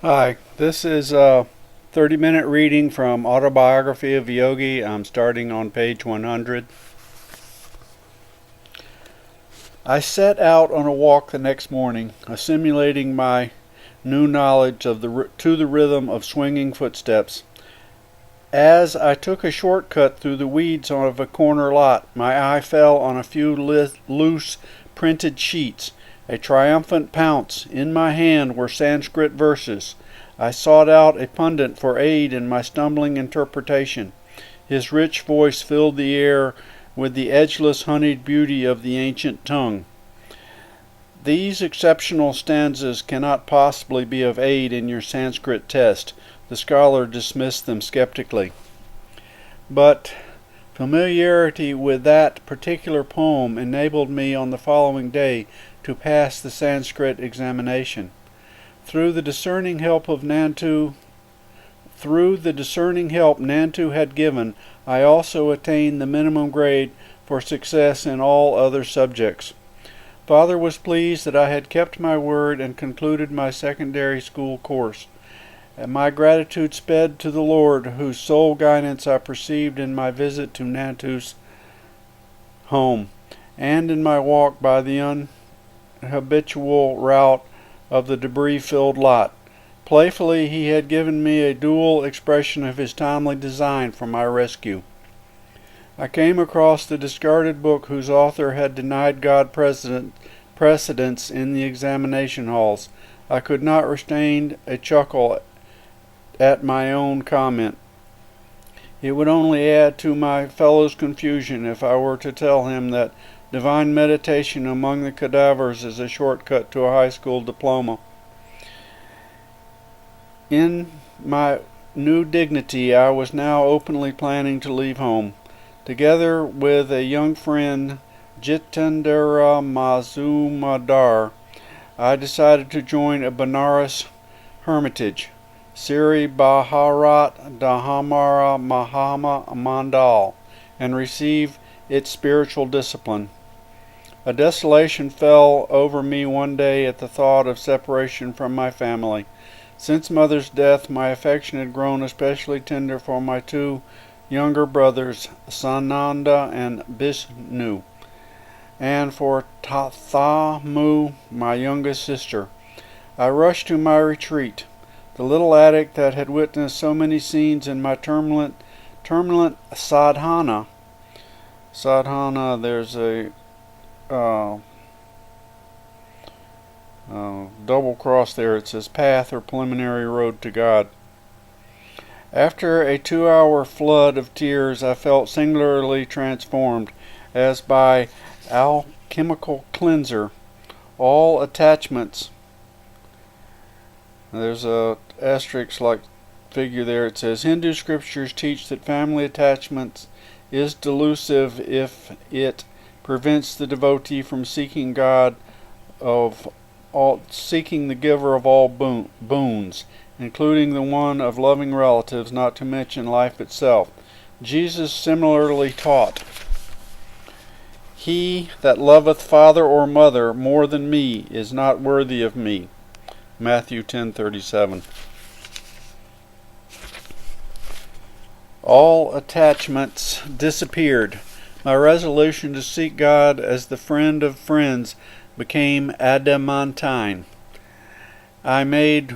Hi, this is a 30-minute reading from Autobiography of Yogi. I'm starting on page 100. I set out on a walk the next morning, assimilating my new knowledge to the rhythm of swinging footsteps. As I took a shortcut through the weeds of a corner lot, my eye fell on a few loose printed sheets. A triumphant pounce. In my hand were Sanskrit verses. I sought out a pundit for aid in my stumbling interpretation. His rich voice filled the air with the edgeless honeyed beauty of the ancient tongue. These exceptional stanzas cannot possibly be of aid in your Sanskrit test. The scholar dismissed them skeptically. But familiarity with that particular poem enabled me on the following day to pass the Sanskrit examination. Through the discerning help Nantu had given, I also attained the minimum grade for success in all other subjects. Father was pleased that I had kept my word and concluded my secondary school course. And my gratitude sped to the Lord, whose sole guidance I perceived in my visit to Nantu's home, and in my walk by the unhabitual route of the debris-filled lot. Playfully he had given me a dual expression of his timely design for my rescue. I came across the discarded book whose author had denied God precedence in the examination halls. I could not restrain a chuckle at my own comment. It would only add to my fellow's confusion if I were to tell him that divine meditation among the cadavers is a shortcut to a high school diploma. In my new dignity, I was now openly planning to leave home. Together with a young friend, Jitendra Mazumdar, I decided to join a Benares hermitage, Sri Bharat Dhahamara Mahama Mandal, and receive its spiritual discipline. A desolation fell over me one day at the thought of separation from my family. Since Mother's death, my affection had grown especially tender for my two younger brothers, Sananda and Bishnu, and for Tathamu, my youngest sister. I rushed to my retreat, the little attic that had witnessed so many scenes in my turbulent sadhana. Sadhana, there's a double cross there. It says path or preliminary road to God. After a 2-hour flood of tears, I felt singularly transformed, as by alchemical cleanser. All attachments. There's a asterisk like figure there. It says Hindu scriptures teach that family attachments is delusive if it prevents the devotee from seeking God seeking the giver of all boons, including the one of loving relatives, not to mention life itself. Jesus similarly taught, "He that loveth father or mother more than me is not worthy of me." Matthew 10:37. All attachments disappeared. My resolution to seek God as the friend of friends became adamantine. I make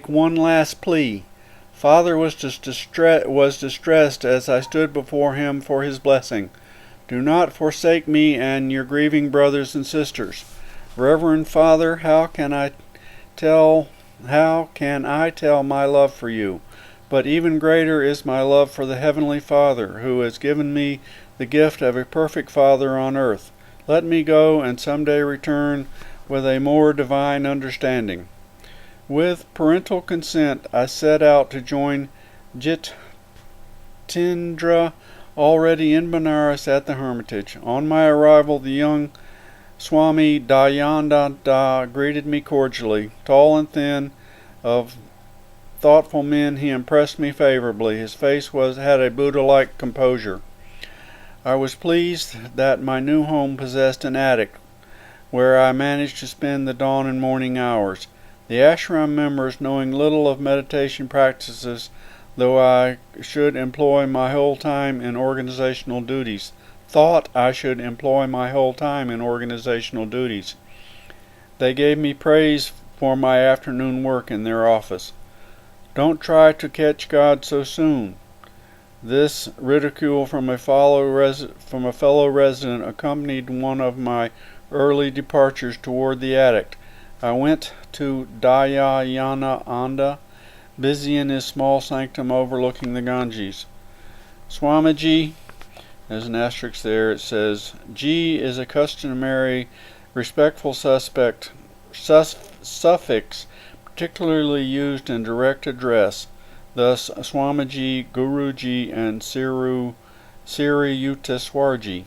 one last plea. Father was distressed as I stood before him for his blessing. Do not forsake me and your grieving brothers and sisters. Reverend Father, how can I tell my love for you? But even greater is my love for the Heavenly Father, who has given me the gift of a perfect Father on earth. Let me go and someday return with a more divine understanding. With parental consent, I set out to join Jitendra, already in Benares at the hermitage. On my arrival, the young Swami Dayananda greeted me cordially. Tall and thin, of thoughtful men, he impressed me favorably. His face had a Buddha-like composure. I was pleased that my new home possessed an attic, where I managed to spend the dawn and morning hours. The ashram members, knowing little of meditation practices, though I should employ my whole time in organizational duties, thought I should employ my whole time in organizational duties. They gave me praise for my afternoon work in their office. Don't try to catch God so soon. This ridicule from a fellow resident accompanied one of my early departures toward the attic. I went to Dayayana Anda, busy in his small sanctum overlooking the Ganges. Swamiji, there's an asterisk there, it says, G is a customary respectful suffix, particularly used in direct address. Thus, Swamiji, Guruji, and Siriyutaswarji.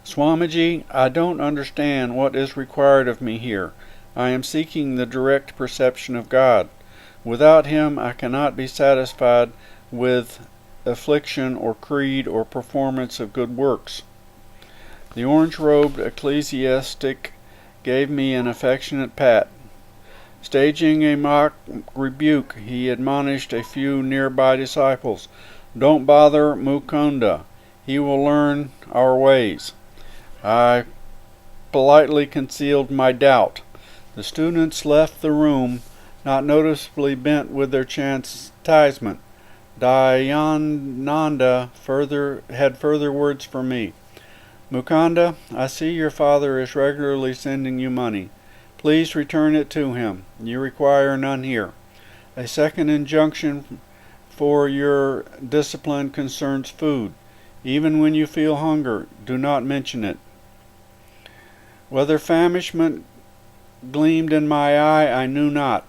Swamiji, I don't understand what is required of me here. I am seeking the direct perception of God. Without him I cannot be satisfied with affliction or creed or performance of good works. The orange-robed ecclesiastic gave me an affectionate pat. Staging a mock rebuke, he admonished a few nearby disciples, Don't bother Mukunda. He will learn our ways. I politely concealed my doubt. The students left the room, not noticeably bent with their chastisement. Dayananda had further words for me. Mukunda, I see your father is regularly sending you money. Please return it to him. You require none here. A second injunction for your discipline concerns food. Even when you feel hunger, do not mention it. Whether famishment gleamed in my eye, I knew not.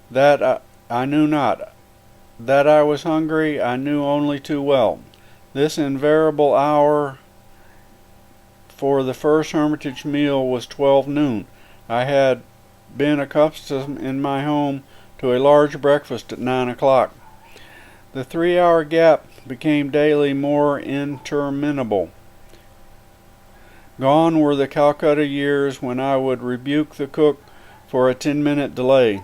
That I was hungry, I knew only too well. This invariable hour for the first hermitage meal was 12 noon. I had been accustomed in my home to a large breakfast at 9 o'clock. The 3-hour gap became daily more interminable. Gone were the Calcutta years when I would rebuke the cook for a 10-minute delay.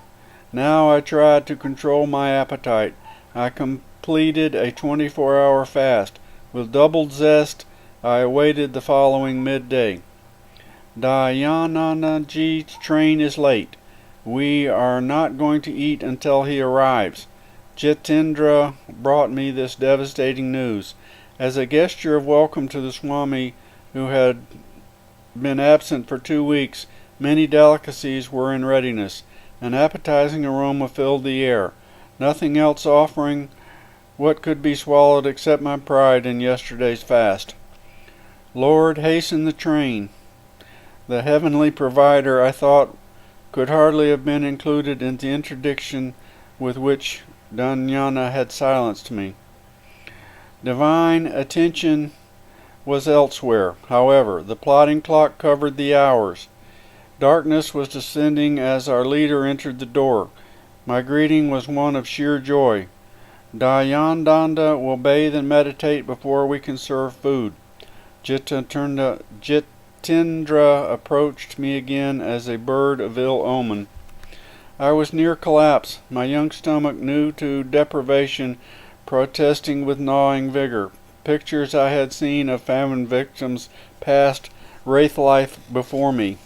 Now I tried to control my appetite. I completed a 24-hour fast. With doubled zest, I awaited the following midday. Dayanandaji's train is late. We are not going to eat until he arrives. Jitendra brought me this devastating news. As a gesture of welcome to the Swami, who had been absent for 2 weeks, many delicacies were in readiness. An appetizing aroma filled the air, nothing else offering what could be swallowed except my pride in yesterday's fast. Lord, hasten the train. The heavenly provider, I thought, could hardly have been included in the interdiction with which Danyana had silenced me. Divine attention was elsewhere. However, the plodding clock covered the hours. Darkness was descending as our leader entered the door. My greeting was one of sheer joy. Dayananda will bathe and meditate before we can serve food. Jitendra approached me again as a bird of ill omen. I was near collapse, my young stomach, new to deprivation, protesting with gnawing vigor. Pictures I had seen of famine victims passed wraith-like before me.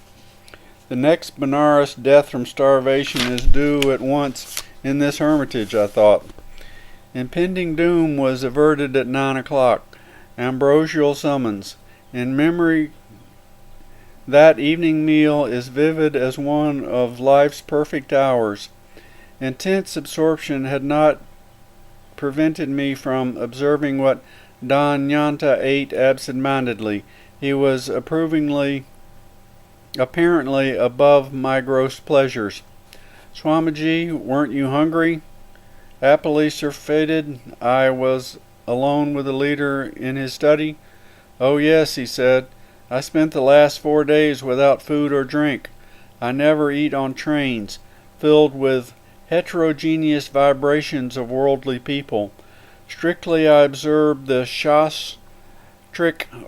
The next Benares death from starvation is due at once in this hermitage, I thought. Impending doom was averted at 9 o'clock. Ambrosial summons. In memory, that evening meal is vivid as one of life's perfect hours. Intense absorption had not prevented me from observing what Danyanta ate absent-mindedly. He was apparently above my gross pleasures. Swamiji, weren't you hungry? Happily surfeited, I was alone with the leader in his study. Oh yes, he said. I spent the last 4 days without food or drink. I never eat on trains, filled with heterogeneous vibrations of worldly people. Strictly I observed the shastric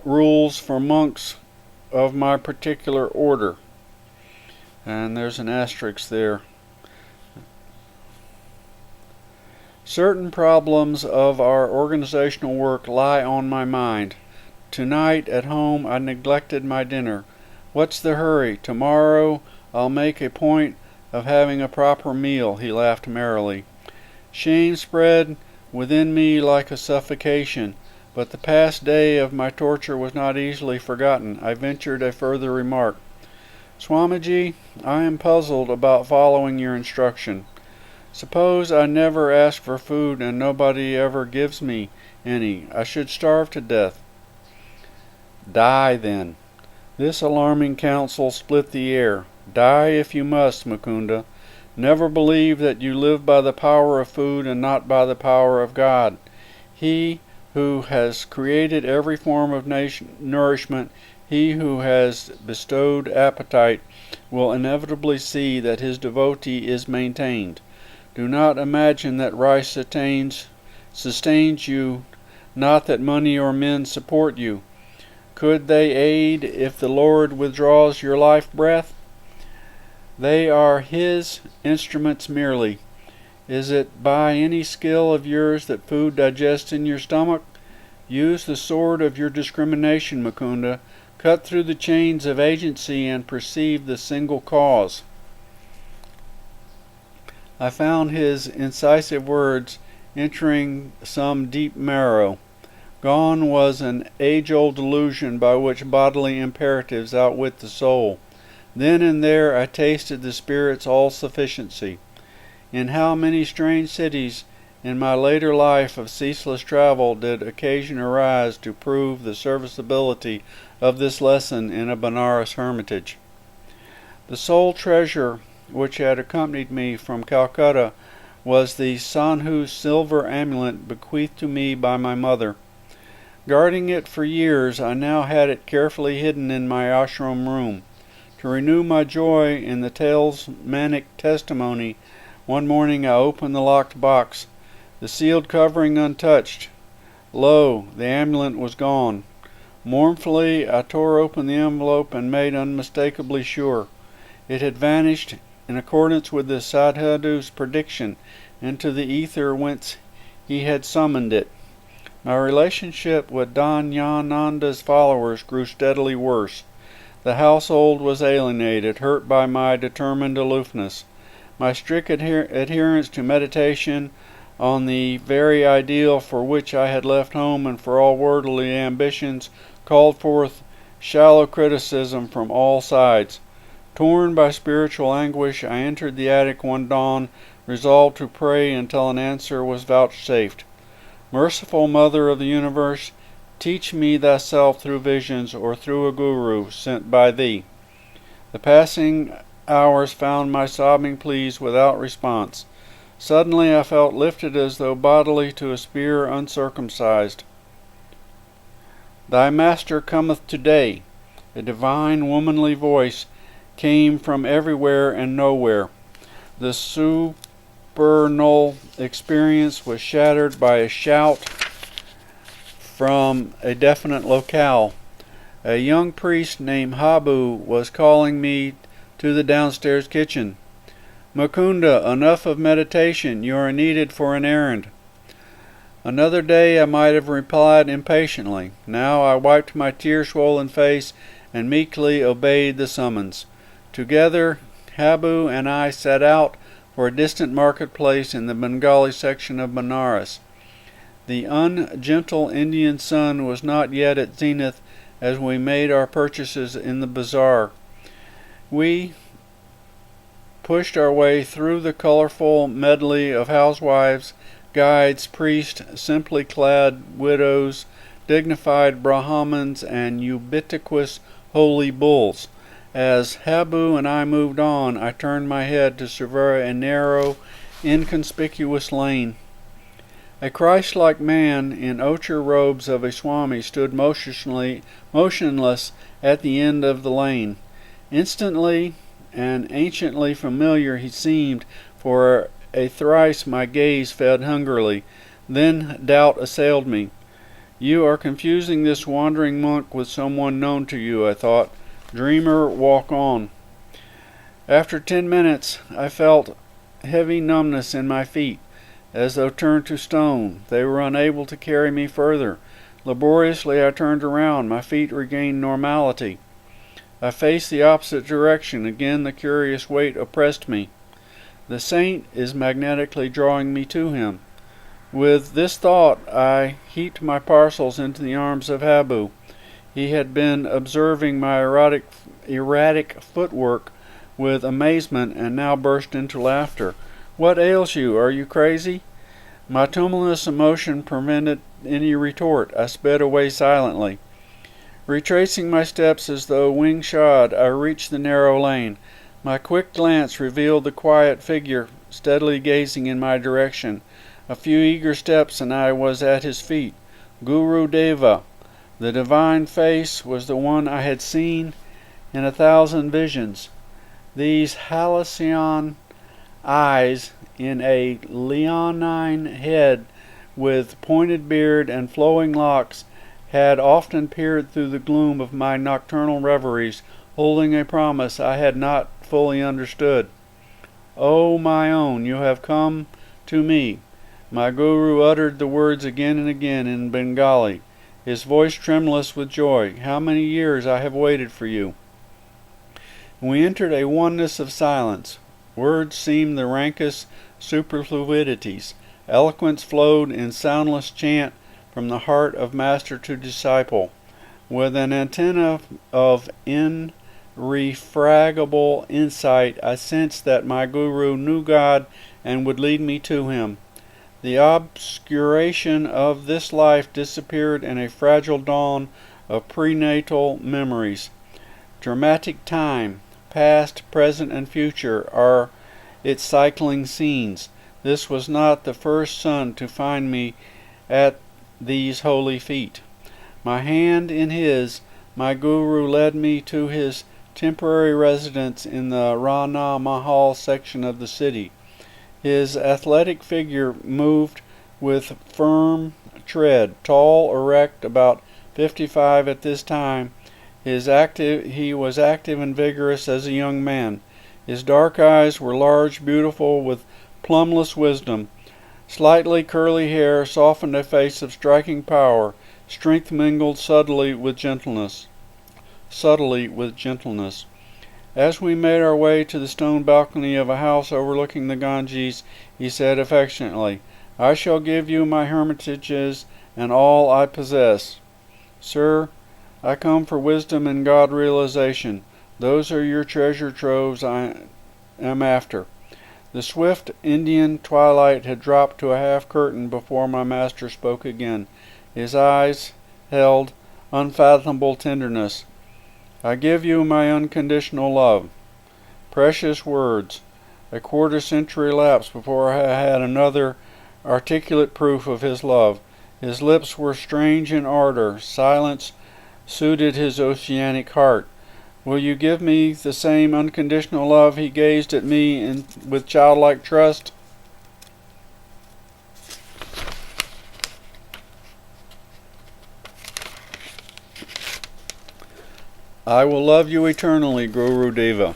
rules for monks of my particular order. And there's an asterisk there. Certain problems of our organizational work lie on my mind. Tonight at home I neglected my dinner. What's the hurry? Tomorrow I'll make a point of having a proper meal, he laughed merrily. Shame spread within me like a suffocation, but the past day of my torture was not easily forgotten. I ventured a further remark. Swamiji, I am puzzled about following your instruction. Suppose I never ask for food and nobody ever gives me any. I should starve to death. Die, then. This alarming counsel split the air. Die if you must, Mukunda. Never believe that you live by the power of food and not by the power of God. He who has created every form of nourishment, he who has bestowed appetite, will inevitably see that his devotee is maintained. Do not imagine that rice sustains you, not that money or men support you. Could they aid if the Lord withdraws your life breath? They are His instruments merely. Is it by any skill of yours that food digests in your stomach? Use the sword of your discrimination, Mukunda. Cut through the chains of agency and perceive the single cause. I found his incisive words entering some deep marrow. Gone was an age-old delusion by which bodily imperatives outwit the soul. Then and there I tasted the Spirit's all-sufficiency. In how many strange cities in my later life of ceaseless travel did occasion arise to prove the serviceability of this lesson in a Benares hermitage. The sole treasure which had accompanied me from Calcutta was the Sandhu's silver amulet bequeathed to me by my mother. Guarding it for years, I now had it carefully hidden in my ashram room. To renew my joy in the talismanic testimony, one morning I opened the locked box, the sealed covering untouched. Lo, the amulet was gone. Mournfully I tore open the envelope and made unmistakably sure. It had vanished, in accordance with the Sadhu's prediction, into the ether whence he had summoned it. My relationship with Dhanyananda's followers grew steadily worse. The household was alienated, hurt by my determined aloofness. My strict adherence to meditation on the very ideal for which I had left home and for all worldly ambitions called forth shallow criticism from all sides. Torn by spiritual anguish, I entered the attic one dawn, resolved to pray until an answer was vouchsafed. Merciful Mother of the Universe, teach me thyself through visions or through a guru sent by thee. The passing hours found my sobbing pleas without response. Suddenly I felt lifted as though bodily to a spear uncircumcised. Thy master cometh today. A divine womanly voice came from everywhere and nowhere. The supernal experience was shattered by a shout from a definite locale. A young priest named Habu was calling me to the downstairs kitchen. Mukunda, enough of meditation. You are needed for an errand. Another day I might have replied impatiently. Now I wiped my tear-swollen face and meekly obeyed the summons. Together, Habu and I set out for a distant marketplace in the Bengali section of Benares. The ungentle Indian sun was not yet at zenith as we made our purchases in the bazaar. We pushed our way through the colorful medley of housewives, guides, priests, simply clad widows, dignified Brahmins, and ubiquitous holy bulls. As Habu and I moved on, I turned my head to survey a narrow, inconspicuous lane. A Christ-like man in ochre robes of a Swami stood motionless at the end of the lane. Instantly and anciently familiar he seemed. For a thrice my gaze fed hungrily. Then doubt assailed me. You are confusing this wandering monk with someone known to you, I thought. Dreamer, walk on. After 10 minutes, I felt heavy numbness in my feet, as though turned to stone. They were unable to carry me further. Laboriously I turned around. My feet regained normality. I faced the opposite direction. Again the curious weight oppressed me. The saint is magnetically drawing me to him. With this thought I heaped my parcels into the arms of Habu. He had been observing my erratic footwork with amazement and now burst into laughter. "What ails you? Are you crazy?" My tumultuous emotion prevented any retort. I sped away silently. Retracing my steps as though wing-shod, I reached the narrow lane. My quick glance revealed the quiet figure steadily gazing in my direction. A few eager steps and I was at his feet. Guru Deva. The divine face was the one I had seen in 1,000 visions. These halcyon eyes in a leonine head with pointed beard and flowing locks had often peered through the gloom of my nocturnal reveries, holding a promise I had not fully understood. "Oh, my own, you have come to me." My guru uttered the words again and again in Bengali, his voice tremulous with joy. "How many years I have waited for you." We entered a oneness of silence. Words seemed the rankest superfluities. Eloquence flowed in soundless chant from the heart of master to disciple. With an antenna of irrefragable insight, I sensed that my guru knew God and would lead me to him. The obscuration of this life disappeared in a fragile dawn of prenatal memories. Dramatic time, past, present, and future, are its cycling scenes. This was not the first sun to find me at these holy feet. My hand in his, my guru led me to his temporary residence in the Rana Mahal section of the city. His athletic figure moved with firm tread. Tall, erect, about 55 at this time, he was active and vigorous as a young man. His dark eyes were large, beautiful, with plumbless wisdom. Slightly curly hair softened a face of striking power. Strength mingled subtly with gentleness. As we made our way to the stone balcony of a house overlooking the Ganges, he said affectionately, "I shall give you my hermitages and all I possess. Sir, I come for wisdom and God realization. Those are your treasure troves I am after." The swift Indian twilight had dropped to a half curtain before my master spoke again. His eyes held unfathomable tenderness. "I give you my unconditional love." Precious words. A quarter century elapsed before I had another articulate proof of his love. His lips were strange in ardor. Silence suited his oceanic heart. "Will you give me the same unconditional love?" He gazed at me with childlike trust. "I will love you eternally, Guru Deva."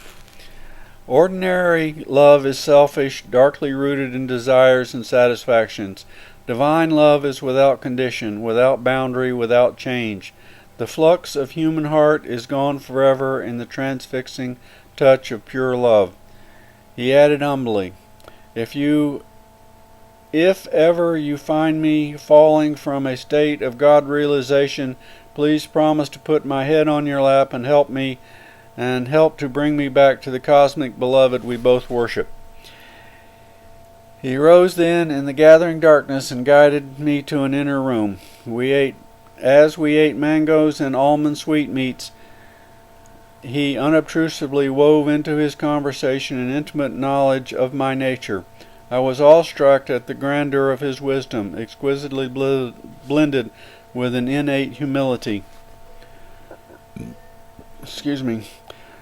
Ordinary love is selfish, darkly rooted in desires and satisfactions. Divine love is without condition, without boundary, without change. The flux of human heart is gone forever in the transfixing touch of pure love. He added humbly, If ever you find me falling from a state of God realization, please promise to put my head on your lap and help to bring me back to the cosmic beloved we both worship." He rose then in the gathering darkness and guided me to an inner room. As we ate mangoes and almond sweetmeats, he unobtrusively wove into his conversation an intimate knowledge of my nature. I was awestruck at the grandeur of his wisdom, exquisitely blended with an innate humility.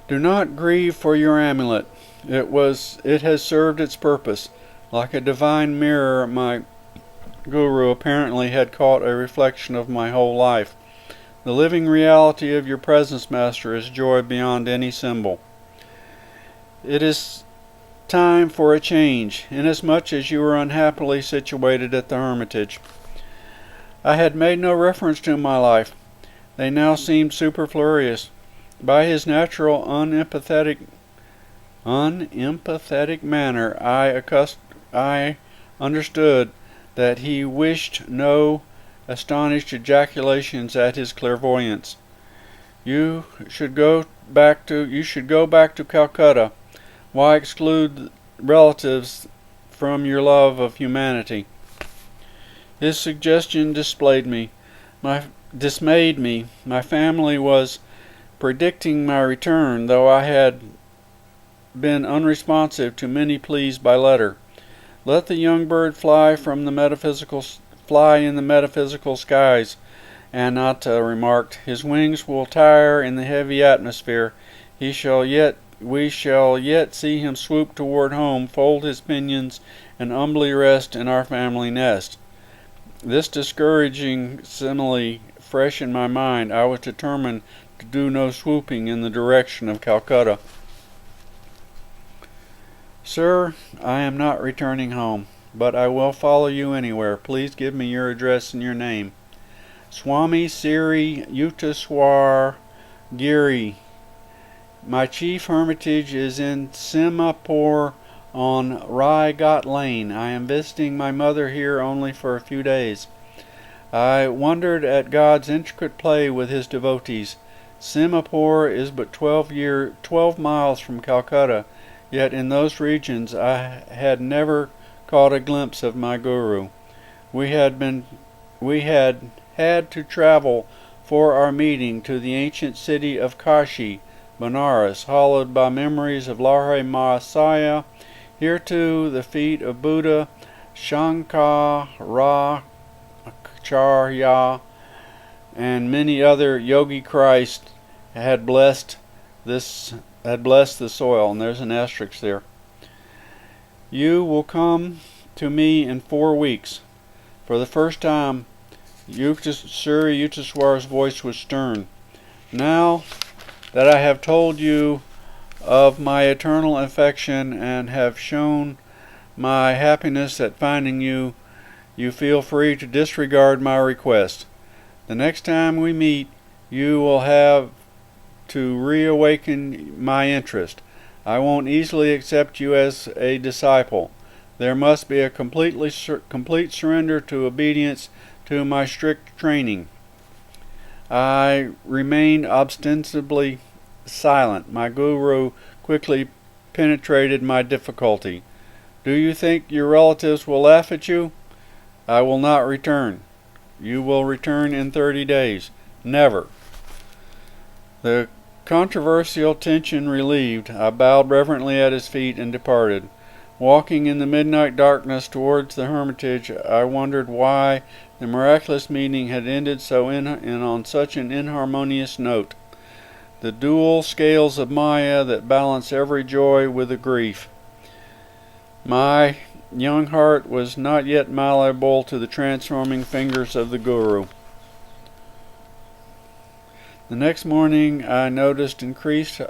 "Do not grieve for your amulet. It has served its purpose." Like a divine mirror, my guru apparently had caught a reflection of my whole life. "The living reality of your presence, Master, is joy beyond any symbol." It is time for a change, inasmuch as you are unhappily situated at the Hermitage. I had made no reference to my life. They now seemed superfluous. By his natural unempathetic manner, I understood that he wished no astonished ejaculations at his clairvoyance. You should go back to Calcutta. Why exclude relatives from your love of humanity? His suggestion dismayed me. My family was predicting my return, though I had been unresponsive to many pleas by letter. Let the young bird fly in the metaphysical skies, Anata remarked. His wings will tire in the heavy atmosphere. We shall yet see him swoop toward home, fold his pinions, and humbly rest in our family nest. This discouraging simile fresh in my mind, I was determined to do no swooping in the direction of Calcutta. Sir, I am not returning home, but I will follow you anywhere. Please give me your address and your name. Swami Sri Yukteswar Giri. My chief hermitage is in Simapur on Rai Ghat Lane. I am visiting my mother here only for a few days. I wondered at God's intricate play with his devotees. Simapur is but 12 miles from Calcutta, yet in those regions I had never caught a glimpse of my Guru. We had had to travel for our meeting to the ancient city of Kashi, Benares, hallowed by memories of Lahari Mahasaya. Here too the feet of Buddha, Shankaracharya, and many other Yogi Christ had blessed the soil, and there's an asterisk there. You will come to me in 4 weeks. For the first time, Sri Yukteswar's voice was stern. Now that I have told you of my eternal affection and have shown my happiness at finding you, you feel free to disregard my request. The next time we meet, you will have to reawaken my interest. I won't easily accept you as a disciple. There must be a complete surrender to obedience to my strict training. I remained ostensibly silent. My Guru quickly penetrated my difficulty. Do you think your relatives will laugh at you? I will not return. You will return in 30 days. Never. The controversial tension relieved, I bowed reverently at his feet and departed. Walking in the midnight darkness towards the hermitage, I wondered why the miraculous meeting had ended on such an inharmonious note. The dual scales of Maya that balance every joy with a grief. My young heart was not yet malleable to the transforming fingers of the Guru. The next morning I noticed increased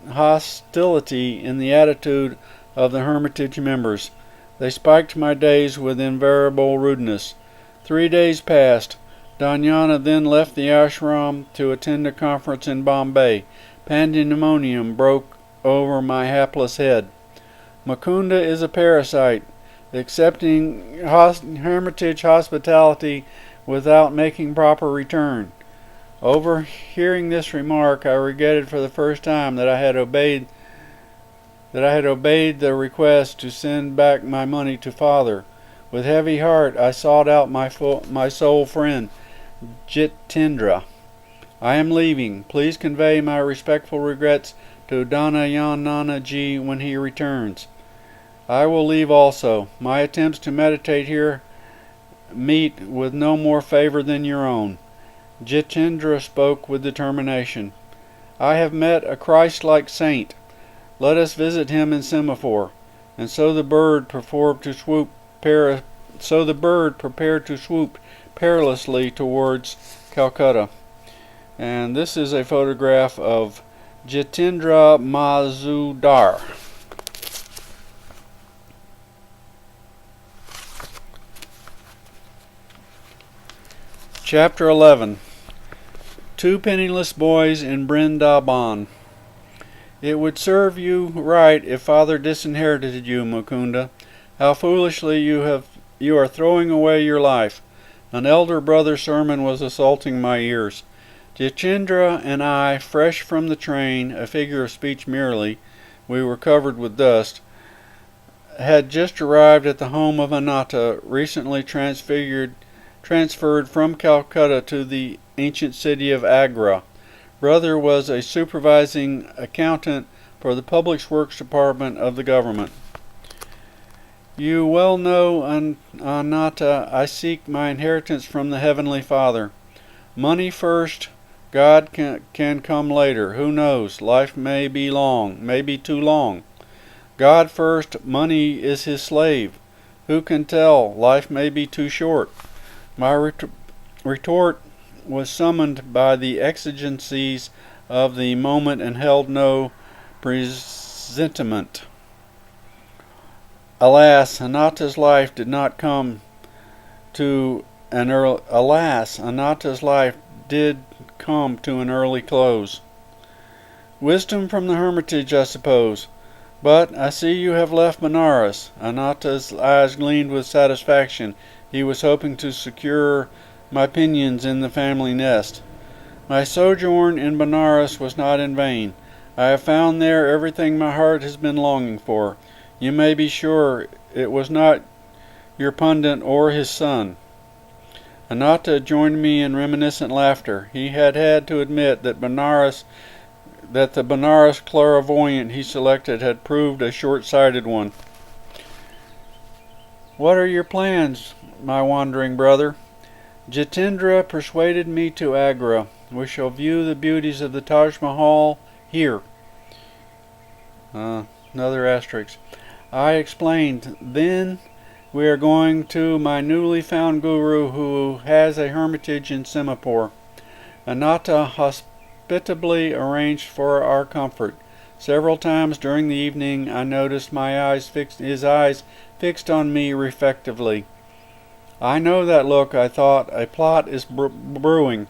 hostility in the attitude of the hermitage members. They spiked my days with invariable rudeness. 3 days passed. Danyana then left the ashram to attend a conference in Bombay. Pandemonium broke over my hapless head. Mukunda is a parasite, accepting hermitage hospitality without making proper return. Overhearing this remark, I regretted for the first time that I had obeyed the request to send back my money to father. With heavy heart, I sought out my soul friend, Jitendra. I am leaving. Please convey my respectful regrets to Danayanana ji when he returns. I will leave also. My attempts to meditate here meet with no more favor than your own. Jitendra spoke with determination. I have met a Christ-like saint. Let us visit him in Semaphore. And so the bird prepared to swoop perilously towards Calcutta. And this is a photograph of Jitendra Mazumdar. Chapter 11. Two Penniless Boys in Brindaban. It would serve you right if Father disinherited you, Mukunda. How foolishly you are throwing away your life. An elder brother's sermon was assaulting my ears. Jitendra and I, fresh from the train, a figure of speech merely, we were covered with dust, had just arrived at the home of Anatta, recently transferred from Calcutta to the ancient city of Agra. Brother was a supervising accountant for the Public Works Department of the government. You well know, Anatta, I seek my inheritance from the Heavenly Father. Money first, God can come later. Who knows? Life may be long, may be too long. God first, money is his slave. Who can tell? Life may be too short. My retort was summoned by the exigencies of the moment and held no presentiment. Alas, Anatta's life did come to an early close. Wisdom from the hermitage, I suppose. But I see you have left Benares. Anatta's eyes gleamed with satisfaction. He was hoping to secure my pinions in the family nest. My sojourn in Benares was not in vain. I have found there everything my heart has been longing for. You may be sure it was not your pundit or his son. Anatta joined me in reminiscent laughter. He had to admit that the Benares clairvoyant he selected had proved a short-sighted one. What are your plans, my wandering brother? Jitendra persuaded me to Agra. We shall view the beauties of the Taj Mahal here. Another asterisk. I explained. Then we are going to my newly found guru who has a hermitage in Simapur. Anatta hospitably arranged for our comfort. Several times during the evening I noticed his eyes fixed on me reflectively. I know that look, I thought. A plot is brewing.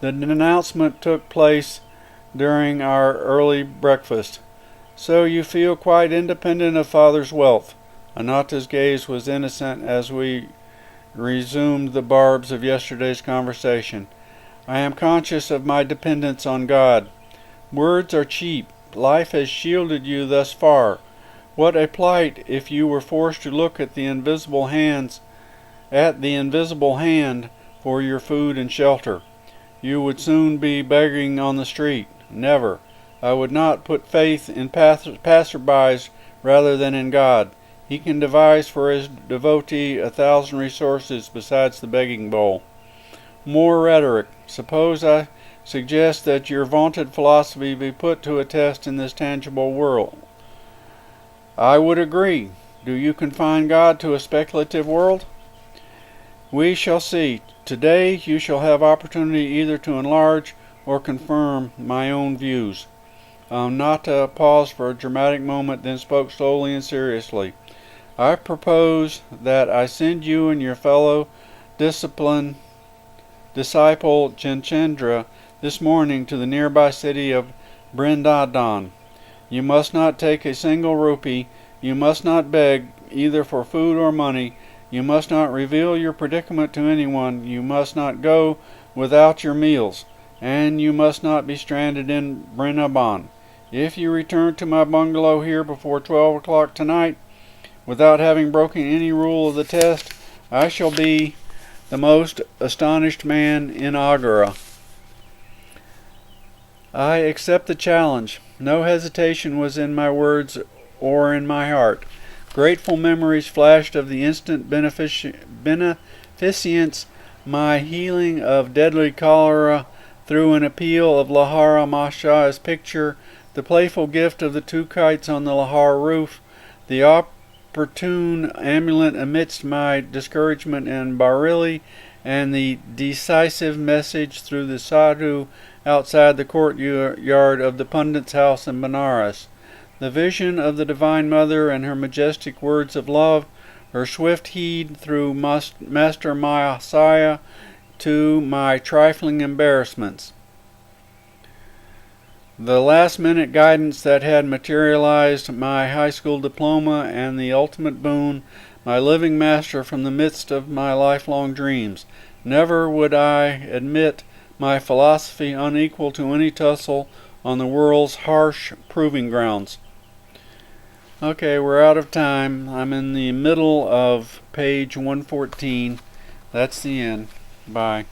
The denouncement took place during our early breakfast. So you feel quite independent of Father's wealth. Anatta's gaze was innocent as we resumed the barbs of yesterday's conversation. I am conscious of my dependence on God. Words are cheap. Life has shielded you thus far. What a plight if you were forced to look at the invisible hand for your food and shelter. You would soon be begging on the street. Never. I would not put faith in passerbys rather than in God. He can devise for his devotee 1,000 resources besides the begging bowl. More rhetoric. Suppose I suggest that your vaunted philosophy be put to a test in this tangible world. I would agree. Do you confine God to a speculative world? We shall see. Today you shall have opportunity either to enlarge or confirm my own views. Anatta paused for a dramatic moment, then spoke slowly and seriously. I propose that I send you and your fellow disciple Jitendra this morning to the nearby city of Brindaban. You must not take a single rupee. You must not beg, either for food or money. You must not reveal your predicament to anyone. You must not go without your meals. And you must not be stranded in Brindaban. If you return to my bungalow here before 12 o'clock tonight, without having broken any rule of the test, I shall be the most astonished man in Agra. I accept the challenge. No hesitation was in my words or in my heart. Grateful memories flashed of the instant beneficence, my healing of deadly cholera through an appeal of Lahara Mashah's picture, the playful gift of the two kites on the Lahore roof, the opportune amulet amidst my discouragement in Bareilly, and the decisive message through the sadhu outside the courtyard of the pundit's house in Benares. The vision of the Divine Mother and her majestic words of love, her swift heed through Master Messiah to my trifling embarrassments. The last-minute guidance that had materialized my high school diploma, and the ultimate boon, my living master from the midst of my lifelong dreams. Never would I admit my philosophy unequal to any tussle on the world's harsh proving grounds. Okay, we're out of time. I'm in the middle of page 114. That's the end. Bye.